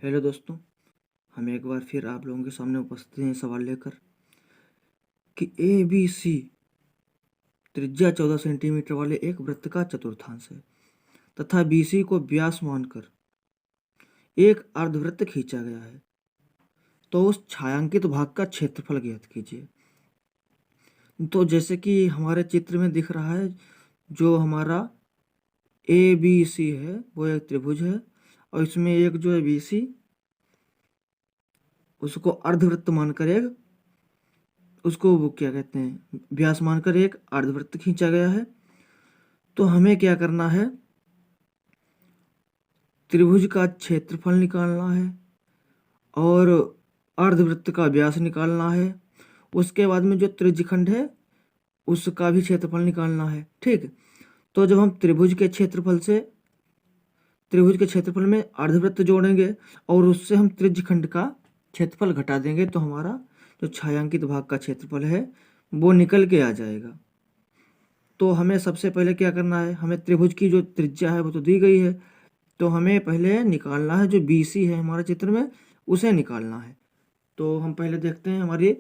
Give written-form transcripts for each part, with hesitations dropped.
Hello दोस्तों, हम एक बार फिर आप लोगों के सामने उपस्थित हैं सवाल लेकर कि ए बी सी त्रिज्या 14 सेंटीमीटर वाले एक वृत्त का चतुर्थांश है तथा बी सी को व्यास मानकर एक अर्धवृत्त खींचा गया है, तो उस छायांकित भाग का क्षेत्रफल ज्ञात कीजिए। तो जैसे कि हमारे चित्र में दिख रहा है, जो हमारा ए बी सी है वो एक त्रिभुज है और इसमें एक जो है बी सी, उसको अर्धवृत्त मानकर एक उसको वो क्या कहते हैं व्यास मानकर एक अर्धवृत्त खींचा गया है। तो हमें क्या करना है, त्रिभुज का क्षेत्रफल निकालना है और अर्धवृत्त का व्यास निकालना है। उसके बाद में जो त्रिज्यखंड है उसका भी क्षेत्रफल निकालना है। ठीक, तो जब हम त्रिभुज के क्षेत्रफल में अर्धवृत्त जोड़ेंगे और उससे हम त्रिज्यखंड का क्षेत्रफल घटा देंगे तो हमारा जो छायांकित भाग का क्षेत्रफल है वो निकल के आ जाएगा। तो हमें सबसे पहले क्या करना है, हमें त्रिभुज की जो त्रिज्या है वो तो दी गई है, तो हमें पहले निकालना है जो बी सी है हमारे चित्र में, उसे निकालना है। तो हम पहले देखते हैं हमारी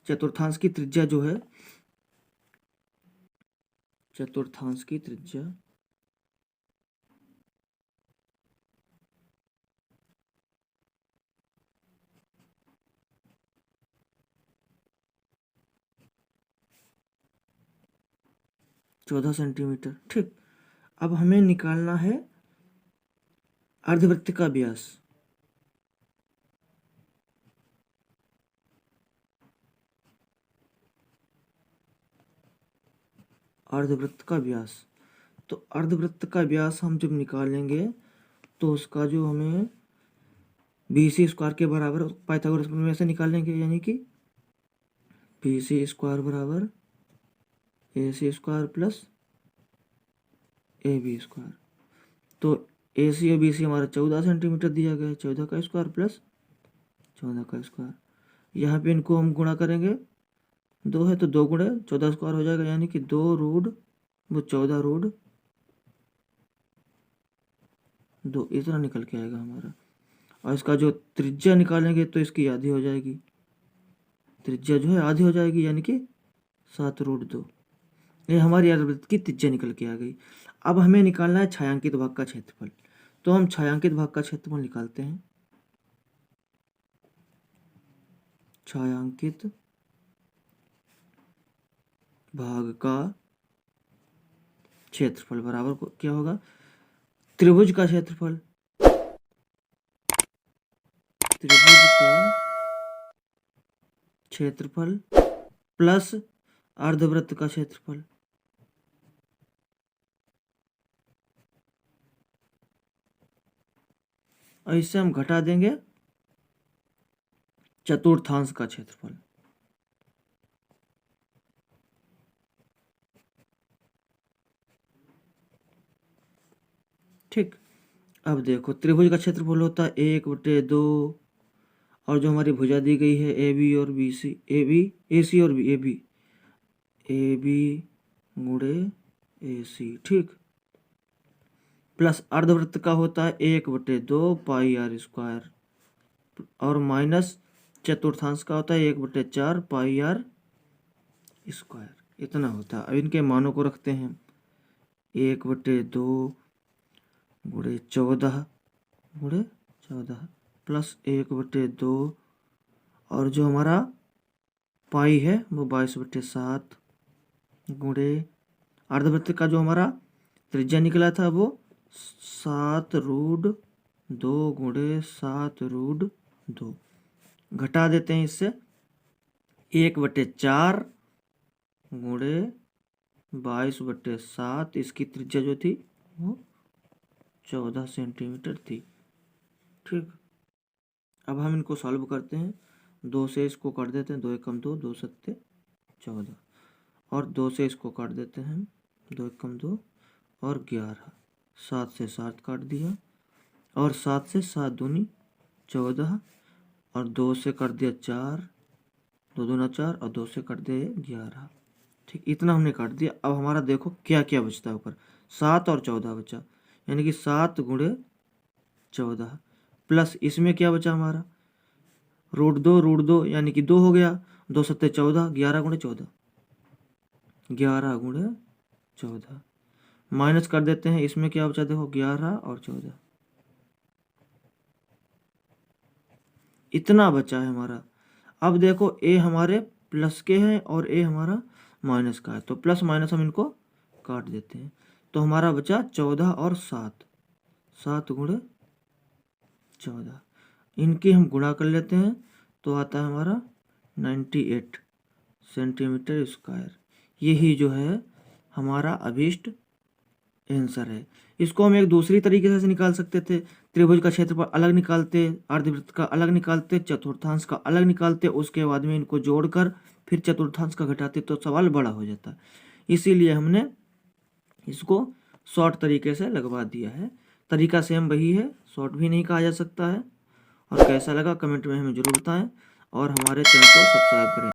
चतुर्थांश की त्रिज्या जो है, चतुर्थांश की त्रिज्या चौदह सेंटीमीटर। ठीक, अब हमें निकालना है अर्धवृत्त का व्यास। अर्धवृत्त का व्यास, तो अर्धवृत्त का व्यास हम जब निकालेंगे तो उसका जो हमें बी सी स्क्वायर के बराबर पाइथागोरस प्रमेय से निकालेंगे, यानी कि बी सी स्क्वायर बराबर A C square plus A B square. तो ए सी और बी सी हमारा 14 सेंटीमीटर दिया गया है, 14 का स्क्वायर प्लस 14 का स्क्वायर। यहाँ पे इनको हम गुणा करेंगे, 2 है तो 2 गुणे 14 स्क्वायर हो जाएगा, यानी कि 2 रूट वो 14 रूट 2 इतना निकल के आएगा हमारा। और इसका जो त्रिज्या निकालेंगे तो इसकी आधी हो जाएगी, त्रिज्या जो है आधी हो जाएगी, यानी कि 7 रूट 2। ये हमारी अर्धवृत्त की त्रिज्या निकल के आ गई। अब हमें निकालना है छायांकित भाग का क्षेत्रफल, तो हम छायांकित भाग का क्षेत्रफल निकालते हैं। छायांकित भाग का क्षेत्रफल बराबर क्या होगा, त्रिभुज का क्षेत्रफल, त्रिभुज का क्षेत्रफल प्लस अर्धवृत्त का क्षेत्रफल। और इससे हम घटा देंगे चतुर्थांश का क्षेत्रफल। ठीक, अब देखो त्रिभुज का क्षेत्रफल होता है 1/2 और जो हमारी भुजा दी गई है ए बी और बी सी, ए सी और ए बी गुणे ए सी। ठीक, प्लस अर्धवृत्त का होता है 1/2 पाई आर स्क्वायर और माइनस चतुर्थांश का होता है 1/4 पाई आर स्क्वायर, इतना होता है। अब इनके मानों को रखते हैं, 1/2 गुणे 14 प्लस 1/2 और जो हमारा पाई है वो 22/7 गुणे अर्धवृत्त का जो हमारा त्रिज्या निकला था वो 7 रूट 2 गुणे 7 रूट 2। घटा देते हैं इससे 1/4 गुणे 22/7, इसकी त्रिज्या जो थी वो 14 सेंटीमीटर थी। ठीक, अब हम इनको सॉल्व करते हैं, 2 से इसको काट देते हैं, 2 एकम 2, 2 सत्ते 14 और 2 से इसको काट देते हैं, 2 एकम 2 और 11, 7 से 7 काट दिया और 7 से 7 दूनी 14 और 2 से कर दिया 4, 2 दूना 4 और 2 से कर दिया 11। ठीक, इतना हमने काट दिया। अब हमारा देखो क्या क्या बचता है, ऊपर 7 और 14 बचा, यानी कि 7 गुणे 14 प्लस इसमें क्या बचा हमारा, √2 यानी कि 2 हो गया, 2 सत्ते 14, 11 गुणे 14, 11 गुणे 14 माइनस कर देते हैं, इसमें क्या बचा देखो 11 और 14, इतना बचा है हमारा। अब देखो ए हमारे प्लस के हैं और ए हमारा माइनस का है, तो प्लस माइनस हम इनको काट देते हैं, तो हमारा बचा 14 और 7, 7 गुणे 14, इनकी हम गुणा कर लेते हैं तो आता है हमारा 98 सेंटीमीटर स्क्वायर। यही जो है हमारा अभीष्ट आंसर है। इसको हम एक दूसरी तरीके से निकाल सकते थे, त्रिभुज का क्षेत्रफल अलग निकालते, अर्धवृत्त का अलग निकालते, चतुर्थांश का अलग निकालते, उसके बाद में इनको जोड़कर फिर चतुर्थांश का घटाते तो सवाल बड़ा हो जाता। इसीलिए हमने इसको शॉर्ट तरीके से लगवा दिया है। तरीका सेम वही है, शॉर्ट भी नहीं कहा जा सकता है। और कैसा लगा कमेंट में हमें जरूर बताएं और हमारे चैनल को सब्सक्राइब करें।